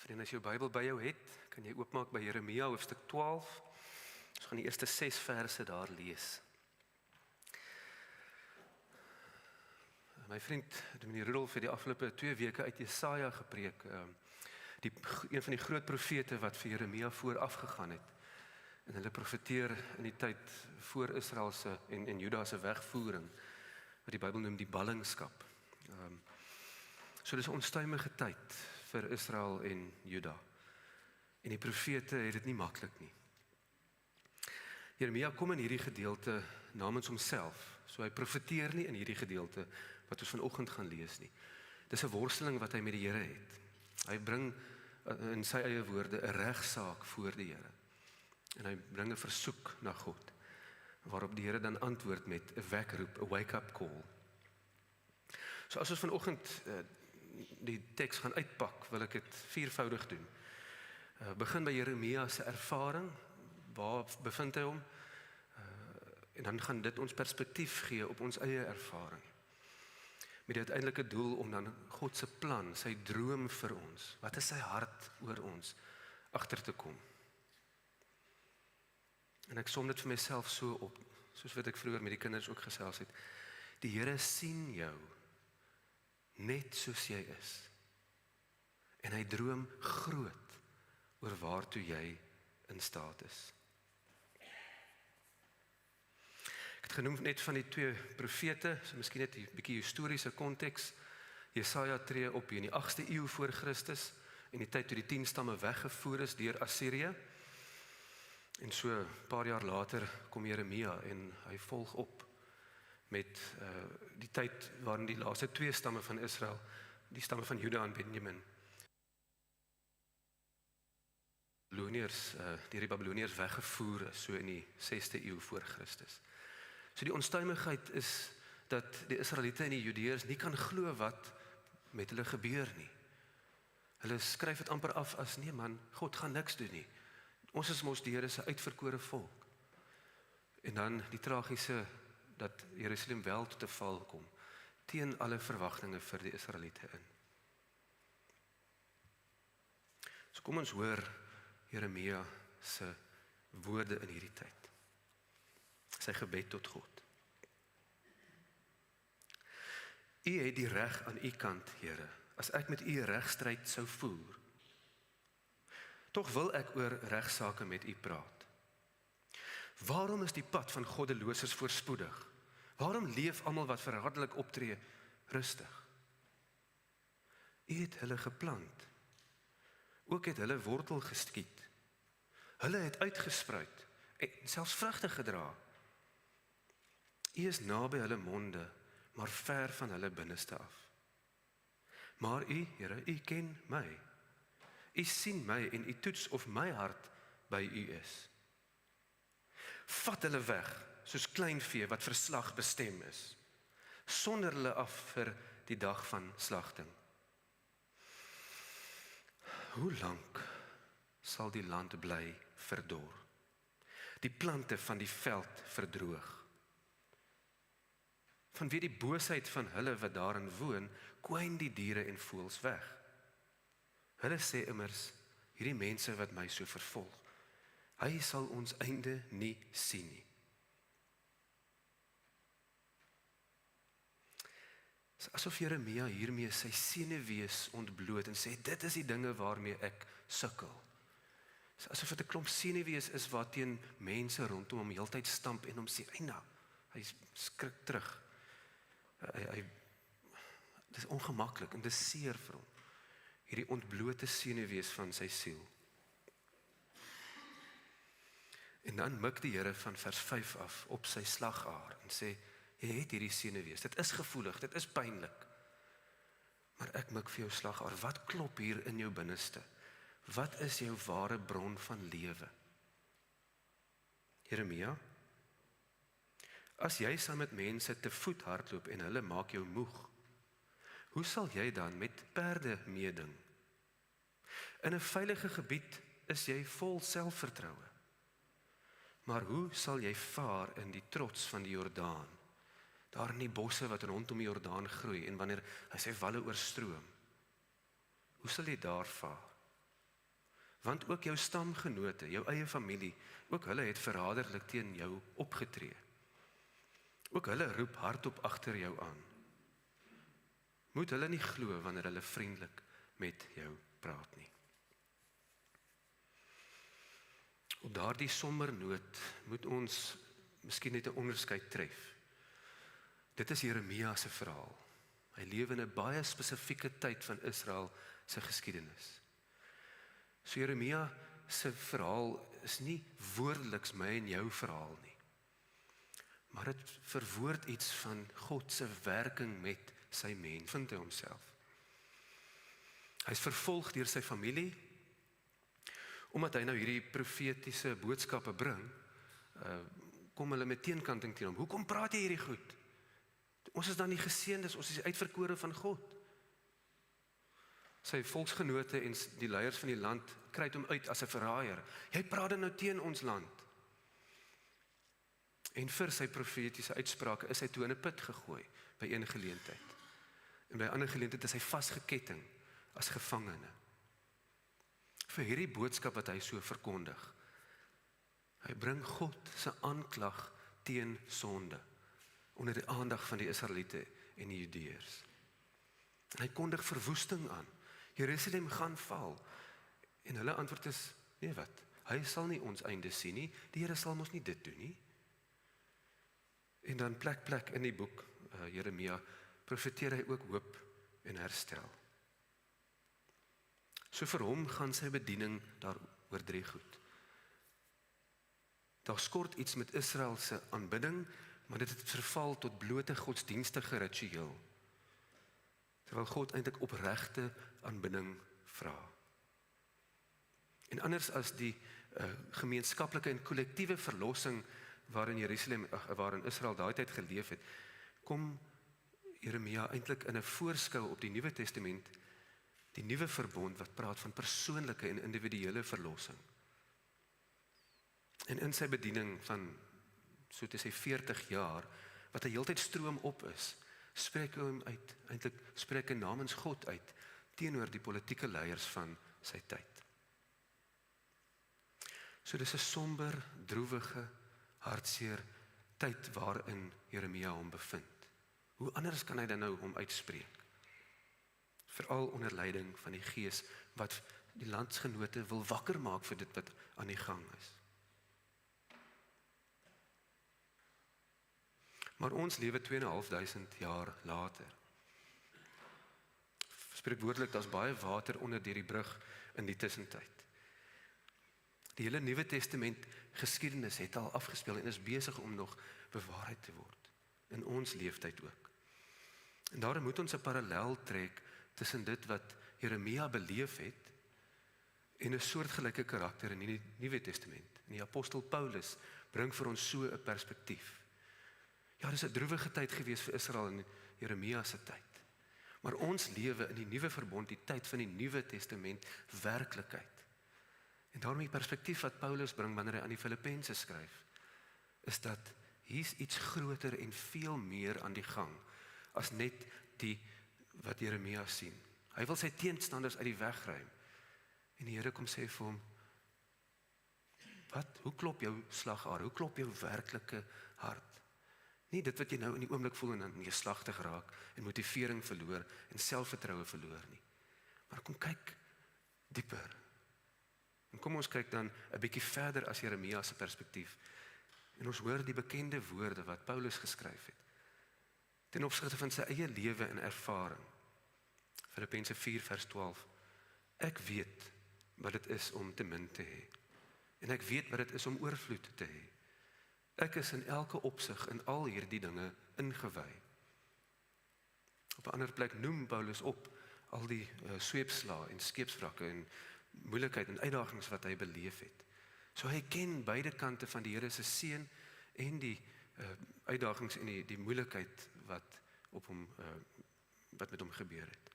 En as jy jou Bybel by jou het, kan jy oopmaak by Jeremia hoofstuk 12. Ons gaan die eerste 6 verse daar lees. My vriend Dominee Rudolf het die afgelope 2 weke uit Jesaja gepreek. Een van die groot profete wat vir Jeremia vooraf gegaan het. En hulle profeteer in die tyd voor Israel se en Juda se wegvoering, wat die Bybel noem die ballingskap. So dis 'n onstuimige tyd vir Israel en Juda. En die profete het dit nie maklik nie. Jeremia kom in hierdie gedeelte namens homself. So hy profeteer nie in hierdie gedeelte wat ons vanoggend gaan lees nie. Dis 'n worsteling wat hy met die Here het. Hy bring in sy eie woorde 'n regsaak voor die Here. En hy bring 'n versoek na God, waarop die Here dan antwoord met 'n wekroep, 'n wake-up call. So as ons vanoggend die teks gaan uitpak, wil ek dit 4voudig doen. Begin by Jeremia se ervaring, waar bevind hy hom? En dan gaan dit ons perspektief gee op ons eie ervaring. Met die uiteindelike doel om dan God se plan, sy droom vir ons, wat is sy hart oor ons, agter te kom. En ek som dit vir myself so op, soos wat ek vroeër met die kinders ook gesels het. Die Here sien jou net soos jy is. En hy droom groot oor waartoe jy in staat is. Ek het genoem net van die 2 profete, so miskien net 'n bietjie historiese konteks. Jesaja tree op in die 8de eeu voor Christus, in die tyd toe die 10 stamme weggevoer is deur Assirië. En so 'n paar jaar later kom Jeremia en hy volg op met die tyd waarin die laaste 2 stamme van Israel, die stamme van Juda en Benjamin, deur die Babyloniërs weggevoer is, so in die 6de eeu voor Christus. So die onstuimigheid is dat die Israeliete en die Judeërs nie kan glo wat met hulle gebeur nie. Hulle skryf dit amper af as nee man, God gaan niks doen nie. Ons is mos die Here se uitverkore volk. En dan die tragiese dat Jerusalem wel tot 'n val kom, teen alle verwagtinge vir die Israeliete in. So kom ons hoor Jeremia se woorde in hierdie tyd. Sy gebed tot God. U het die reg aan u kant, Here, as ek met u regstryd sou voer. Tog wil ek oor regsaake met u praat. Waarom is die pad van goddeloses voorspoedig? Waarom leef almal wat verraderlik optree rustig? U het hulle geplant. Ook het hulle wortel geskiet. Hulle het uitgespruit en selfs vrugte gedra. U is naby hulle monde, maar ver van hulle binneste af. Maar u, Here, u ken my. U sien my en u toets of my hart by u is. Vat hulle weg, soos kleinvee wat vir slag bestem is. Sonder hulle af vir die dag van slagting. Hoe lank sal die land bly verdor? Die plante van die veld verdroog. Vanweë die boosheid van hulle wat daarin woon, kwyn die diere en voëls weg. Hulle sê immers, hierdie mense wat my so vervolg, hy sal ons einde nie sien nie. Asof Jeremia hiermee sy senuwees ontbloot en sê, dit is die dinge waarmee ek sukkel. Asof dit 'n klomp senuwees is wat teen mense rondom hom heeltyd stamp en hom sê, eina, hy skrik terug. Dit is ongemaklik en dit is seer vir hom. Hierdie ontblote senuwees van sy siel. En dan mik die Here van vers 5 af op sy slagaar en sê, jy het hierdie senuwees, dit is gevoelig, dit is pynlik. Maar ek mik vir jou slagaar, wat klop hier in jou binneste? Wat is jou ware bron van lewe? Jeremia, as jy saam met mense te voet hardloop en hulle maak jou moeg, hoe sal jy dan met perde meeding? In 'n veilige gebied is jy vol selfvertroue. Maar hoe sal jy vaar in die trots van die Jordaan? Daar in die bosse wat rondom die Jordaan groei en wanneer hy sy walle oorstroom. Hoe sal jy daar vaar? Want ook jou stamgenote, jou eie familie, ook hulle het verraderlik teen jou opgetree. Ook hulle roep hardop agter jou aan. Moet hulle nie glo wanneer hulle vriendelik met jou praat nie. Op daardie somber noot moet ons miskien net 'n onderskeid tref. Dit is Jeremia se verhaal. Hy leef in 'n baie spesifieke tyd van Israel se geskiedenis. So Jeremia se verhaal is nie woordeliks my en jou verhaal nie. Maar dit verwoord iets van God se werking met sy mens, vind hy homself. Hy is vervolg deur sy familie, omdat hy nou hierdie profetiese boodskappe bring, kom hulle met teenkanting teen hom. Hoekom praat jy hierdie goed? Ons is dan nie geseëndes, ons is die uitverkore van God. Sy volksgenote en die leiers van die land kry hom uit as 'n verraaier. Jy praat dan nou teen ons land. En vir sy profetiese uitsprake is hy toe in 'n put gegooi by een geleentheid. En by 'n ander geleentheid is hy vasgeketting as gevangene. Vir hierdie boodskap wat hy so verkondig. Hy bring God se aanklag teen sonde onder die aandag van die Israeliete en die Judeërs. En hy kondig verwoesting aan. Jerusalem gaan val. En hulle antwoord is, nee wat, hy sal nie ons einde sien nie, die Here sal mos nie dit doen nie. En dan plek in die boek Jeremia profeteer hy ook hoop en herstel. So vir hom gaan sy bediening daaroor 3 goed. Daar skort iets met Israel se aanbidding, maar dit het verval tot blote godsdienstige ritueel. Terwyl God eintlik opregte aanbidding vra. En anders as die gemeenskaplike en kollektiewe verlossing waarin Israel daai tyd geleef het, kom Jeremia eintlik in 'n voorskou op die Nuwe Testament, die nuwe verbond wat praat van persoonlike en individuele verlossing. En in sy bediening van so te sê 40 jaar, wat hy heeltyd stroom op is, spreek hy hom uit, eintlik spreek hy namens God uit, teenoor die politieke leiers van sy tyd. So dis 'n somber, droewige, hartseer tyd waarin Jeremia hom bevind. Hoe anders kan hy dan nou hom uitspreek? Veral onder leiding van die Gees, wat die landsgenote wil wakker maak vir dit wat aan die gang is. Maar ons lewe 2.500 jaar later. Spreekwoordelik, daar's baie water onder die brug in die tussentyd. Die hele Nuwe Testament geskiedenis het al afgespeel en is besig om nog bewaarheid te word. In ons leeftyd ook. En daarom moet ons 'n parallel trek tussen dit wat Jeremia beleef het en 'n soortgelyke karakter in die Nuwe Testament. En die apostel Paulus bring vir ons so 'n perspektief. Ja, dis 'n droewige tyd gewees vir Israel in Jeremia se tyd. Maar ons lewe in die nuwe verbond, die tyd van die Nuwe Testament werklikheid. En daarom die perspektief wat Paulus bring wanneer hy aan die Filippense skryf, is dat hier's iets groter en veel meer aan die gang as net die wat Jeremia sien. Hy wil sy teenstanders uit die weg ruim. En die Here kom sê vir hom, hoe klop jou slagaar? Hoe klop jou werklike hart? Nie dit wat jy nou in die oomblik voel en dan neerslagtig raak en motivering verloor en selfvertroue verloor nie. Maar kom kyk dieper. En kom ons kyk dan 'n bietjie verder as Jeremia se perspektief. En ons hoor die bekende woorde wat Paulus geskryf het. Ten opsigte van sy eie lewe en ervaring. Filippense 4 vers 12. Ek weet wat dit is om te min te hê. En ek weet wat dit is om oorvloed te hê. Ek is in elke opsig in al hierdie dinge ingewy. Op 'n ander plek noem Paulus op al die sweepslae en skeepswrakke en moeilikheid en uitdagings wat hy beleef het. So hy ken beide kante van die Here se seën en die uitdagings en die moeilikheid wat met hom gebeur het.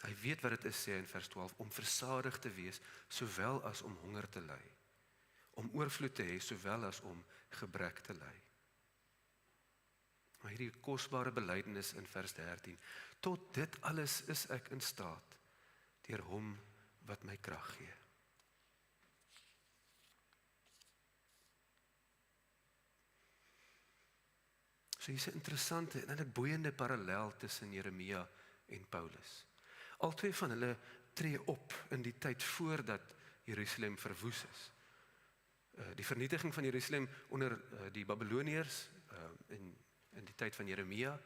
Hy weet wat dit is, sê hy in vers 12, om versadig te wees sowel as om honger te ly. Om oorvloed te hê sowel as om gebrek te ly. Maar hierdie kosbare belydenis in vers 13, tot dit alles is ek in staat deur hom wat my krag gee. So hier's 'n interessante en eintlik boeiende parallel tussen Jeremia en Paulus. Albei van hulle tree op in die tyd voordat Jerusalem verwoes is. Die vernietiging van Jerusalem onder die Babiloniërs in die tyd van Jeremia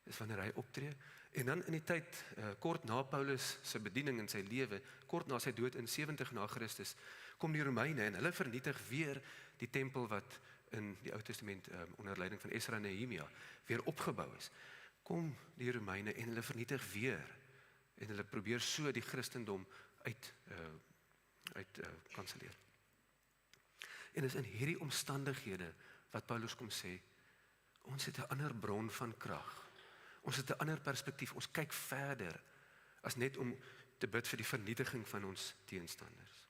is wanneer hy optree. En dan in die tyd kort na Paulus se bediening in sy lewe, kort na sy dood in 70 na Christus, kom die Romeine en hulle vernietig weer die tempel wat in die Ou Testament onder leiding van Esra en Nehemia weer opgebou is. Kom die Romeine en hulle vernietig weer en hulle probeer so die Christendom uit kanselleer. En is in hierdie omstandighede wat Paulus kom sê, ons het 'n ander bron van krag. Ons het 'n ander perspektief, ons kyk verder as net om te bid vir die vernietiging van ons teenstanders.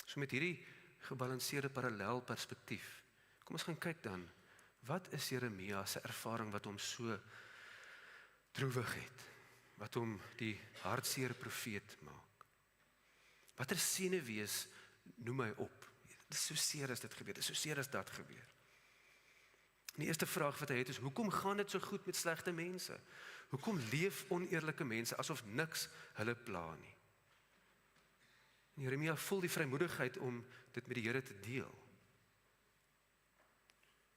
So met hierdie gebalanseerde parallel perspektief, kom ons gaan kyk dan, wat is Jeremia se ervaring wat hom so droewig het, wat hom die hartseer profeet maak? Watter senuwees noem hy op? Dit is so seer as dit gebeur, dit is so seer as dat gebeur. En die eerste vraag wat hy het is, hoekom gaan dit so goed met slegte mense? Hoekom leef oneerlike mense asof niks hulle pla nie? En Jeremia voel die vrymoedigheid om dit met die Here te deel.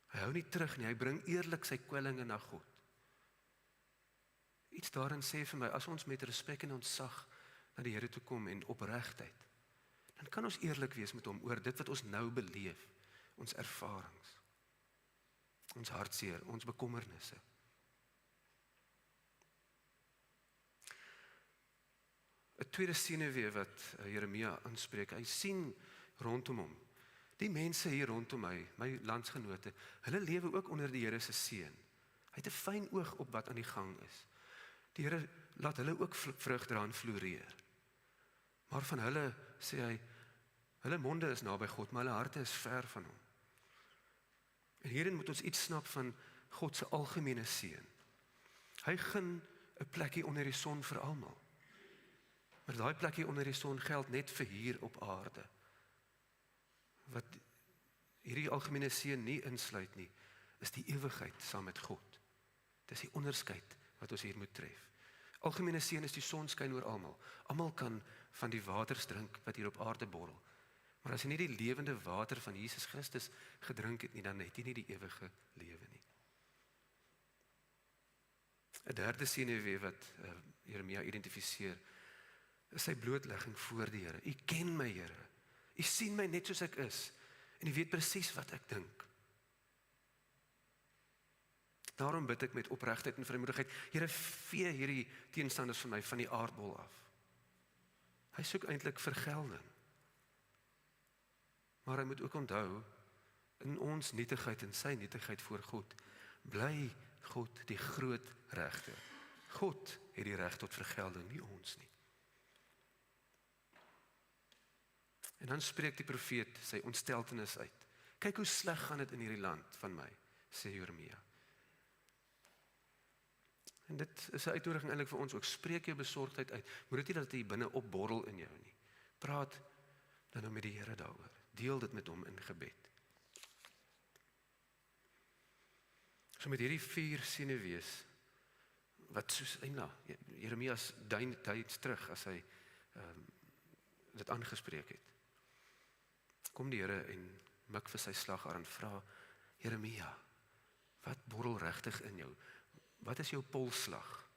Hy hou nie terug nie, hy bring eerlik sy kwellinge na God. Iets daarin sê vir my, as ons met respek en ontzag na die Here toe kom en opregtheid, dan kan ons eerlik wees met hom oor dit wat ons nou beleef, ons ervarings, ons hartseer, ons bekommernisse. Een tweede senuwee wat Jeremia aanspreek, hy sien rondom hom, die mense hier rondom my landsgenote, hulle lewe ook onder die Here se seën. Hy het 'n fyn oog op wat aan die gang is. Die Here laat hulle ook vrug dra en floreer. Maar van hulle, sê hy, hulle monde is naby God, maar hulle harte is ver van hom. En hierin moet ons iets snap van God se algemene seën. Hy gun 'n plekkie onder die son vir almal. Maar daai plekkie onder die son geld net vir hier op aarde. Wat hierdie algemene seën nie insluit nie, is die ewigheid saam met God. Dis die onderskeid wat ons hier moet tref. Algemene seën is die sonskyn oor almal. Almal kan van die waters drink wat hier op aarde borrel. Maar as jy nie die lewende water van Jesus Christus gedrink het nie, dan het jy nie die ewige lewe nie. 'n derde senuwee wat Jeremia identifiseer, is sy blootlegging voor die Here. U ken my, Here. U sien my net soos ek is. En u weet presies wat ek dink. Daarom bid ek met opregtheid en vrymoedigheid, Here, vee hierdie teenstanders van my van die aardbol af. Hy soek eintlik vergelding. Maar hy moet ook onthou, in ons nietigheid en sy nietigheid voor God, bly God die groot regter. God het die reg tot vergelding, nie ons nie. En dan spreek die profeet sy ontsteltenis uit. Kyk hoe sleg gaan dit in hierdie land van my, sê Jeremia. En dit is 'n uitnodiging eintlik vir ons ook. Spreek jou besorgdheid uit. Moet dit nie dat dit hier binne opborrel in jou nie. Praat dan nou met die Here daaroor. Deel dit met hom in gebed. So met hierdie 4 senuwees, wat soos Jeremias dui terug as hy dit aangespreek het. Kom die Here en mik vir sy slagaar en vra, Jeremia, wat borrel regtig in jou? Wat is jou polsslag?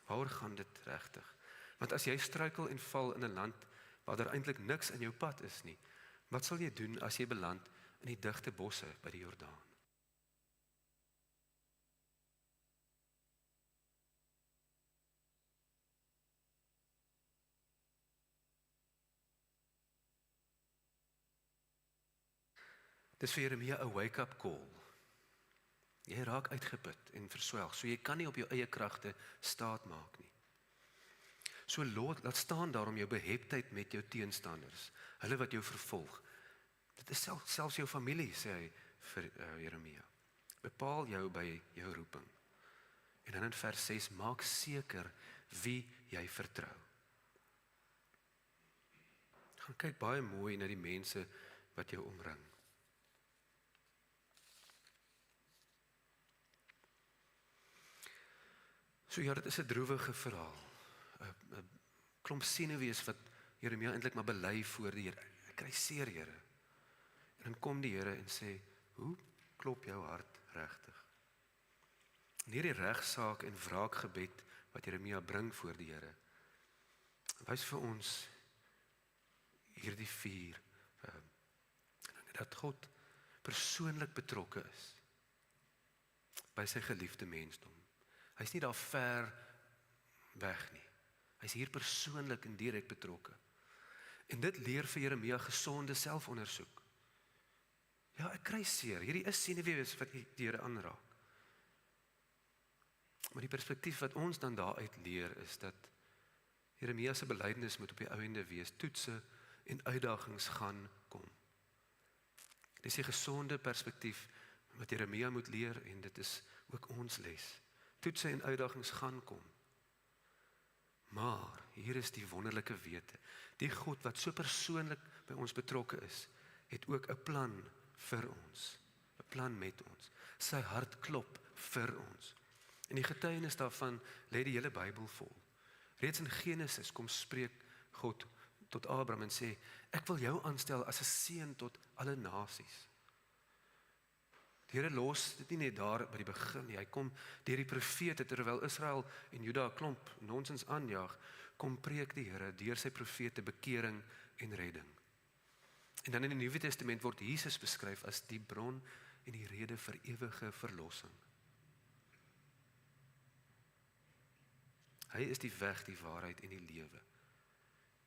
Waaroor gaan dit regtig? Want as jy struikel en val in 'n land waar daar eintlik niks in jou pad is nie, wat sal jy doen as jy beland in die digte bosse by die Jordaan? Dis vir Jeremia 'n wake-up call. Jy raak uitgeput en verswelg, so jy kan nie op jou eie kragte staat maak nie. So laat staan daarom jou beheptheid met jou teenstanders, hulle wat jou vervolg. Dit is selfs jou familie, sê hy vir Jeremia. Bepaal jou by jou roeping. En dan in vers 6, maak seker wie jy vertrou. Gaan kyk baie mooi na die mense wat jou omring. So ja, dit is 'n droewige verhaal. 'n Klomp senuwees wat Jeremia eintlik maar bely voor die Here. Ek kry seer, Here. En dan kom die Here en sê, hoe klop jou hart regtig? En hierdie regsaak en wraakgebed wat Jeremia bring voor die Here, wys vir ons hierdie vier, dat God persoonlik betrokke is by sy geliefde mensdom. Hy's nie daar ver weg nie. Hy's hier persoonlik en direk betrokke. En dit leer vir Jeremia gesonde selfondersoek. Ja, ek kry seer. Hierdie is senuwees wat die Here aanraak. Maar die perspektief wat ons dan daaruit leer is dat Jeremia se belydenis moet op die ou ende wees, toetse en uitdagings gaan kom. Dis 'n gesonde perspektief wat Jeremia moet leer en dit is ook ons les. Toetse en uitdagings gaan kom. Maar hier is die wonderlike wete. Die God wat so persoonlik by ons betrokke is, het ook 'n plan vir ons. 'n Plan met ons. Sy hart klop vir ons. En die getuienis daarvan lê die hele Bybel vol. Reeds in Genesis kom spreek God tot Abraham en sê, ek wil jou aanstel as 'n seun tot alle nasies. Die Here los dit nie net daar by die begin nie. Hy kom deur die profete terwyl Israel en Juda 'n klomp nonsens aanjaag, kom preek die Here deur sy profete bekering en redding. En dan in die Nuwe Testament word Jesus beskryf as die bron en die rede vir ewige verlossing. Hy is die weg, die waarheid en die lewe.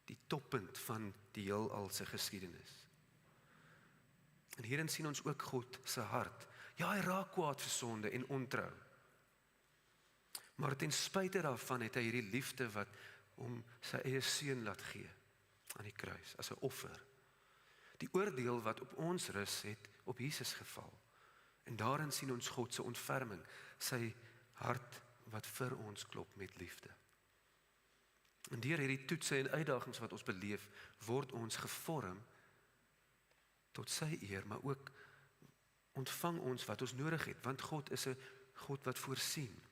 Die toppunt van die heelal se geskiedenis. En hierin sien ons ook God se hart. Ja, hy raak kwaad vir sonde en ontrou. Maar ten spyte daarvan het hy hierdie liefde wat hom sy eie seun laat gee aan die kruis as 'n offer. Die oordeel wat op ons rus het op Jesus geval. En daarin sien ons God se ontferming, sy hart wat vir ons klop met liefde. En deur hierdie toetse en uitdagings wat ons beleef, word ons gevorm tot sy eer, maar ook ontvang ons wat ons nodig het, want God is 'n God wat voorsien.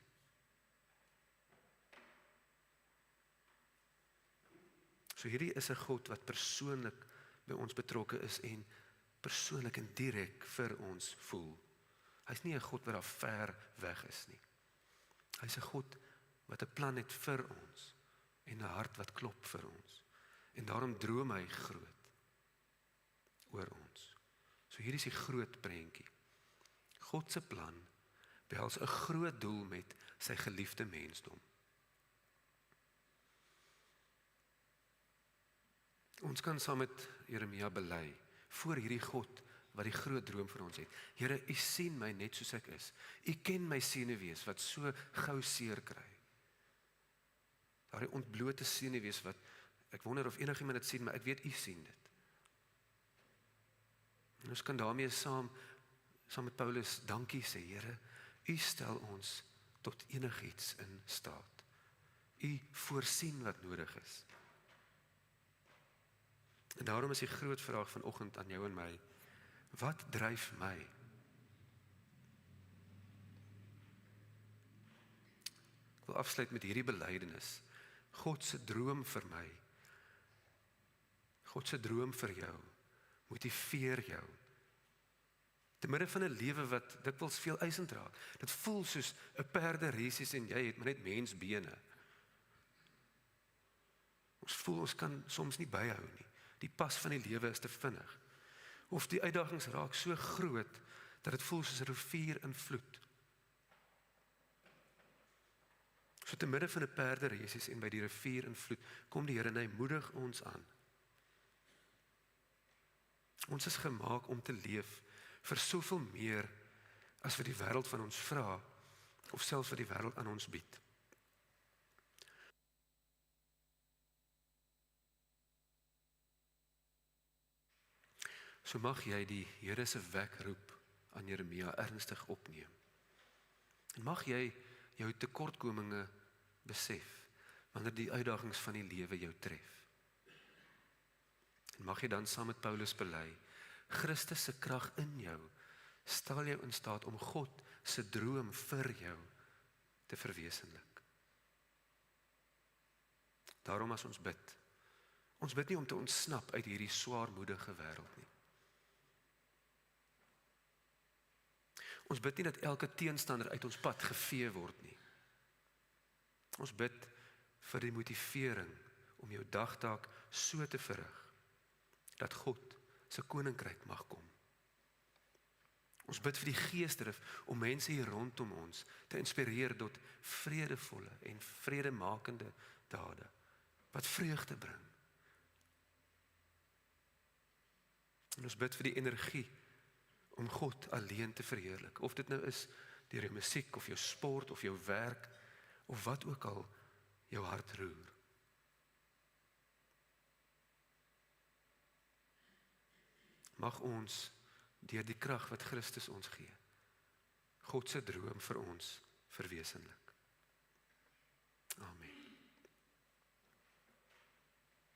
So hierdie is 'n God wat persoonlik by ons betrokke is en persoonlik en direk vir ons voel. Hy's nie 'n God wat daar ver weg is nie. Hy's 'n God wat 'n plan het vir ons en 'n hart wat klop vir ons. En daarom droom hy groot oor ons. So hier is die groot prentjie. God se plan behels 'n groot doel met sy geliefde mensdom. Ons kan saam met Jeremia bely voor hierdie God wat die groot droom vir ons het. Here, u sien my net soos ek is. U ken my senuwees wat so gou seer kry. Daardie ontblote senuwees wat ek wonder of enigiemand dit sien, maar ek weet u sien dit. En ons kan daarmee saam met Paulus dankie sê, Here, u stel ons tot enigiets in staat. U voorsien wat nodig is. En daarom is die groot vraag vanoggend aan jou en my, wat dryf my? Ek wil afsluit met hierdie belydenis. God se droom vir my, God se droom vir jou, motiveer jou. Te midde van 'n lewe wat dikwels veel eisend raak. Dit voel soos 'n perderesies en jy het maar net mensbene. Ons voel ons kan soms nie byhou nie. Die pas van die lewe is te vinnig. Of die uitdagings raak so groot dat dit voel soos 'n rivier in vloed. So te midde van 'n perderesies en by die rivier in vloed kom die Here en hy moedig ons aan. Ons is gemaak om te leef vir soveel meer as wat die wêreld van ons vra of selfs wat die wêreld aan ons bied. So mag jy die Here se wekroep aan Jeremia ernstig opneem. En mag jy jou tekortkominge besef wanneer die uitdagings van die lewe jou tref. En mag jy dan saam met Paulus bely, Christus se krag in jou stel jou in staat om God se droom vir jou te verwesenlik. Daarom as ons bid nie om te ontsnap uit hierdie swaarmoedige wêreld nie. Ons bid nie dat elke teenstander uit ons pad gevee word nie. Ons bid vir die motivering om jou dagtaak so te verrig, dat God se koninkryk mag kom. Ons bid vir die geesdrif om mense hier rondom ons te inspireer tot vredevolle en vredemakende dade, wat vreugde bring. En ons bid vir die energie om God alleen te verheerlik, of dit nou is deur jou musiek, of jou sport, of jou werk, of wat ook al jou hart roer. Mag ons deur die krag wat Christus ons gee, God se droom vir ons verwesenlik. Amen.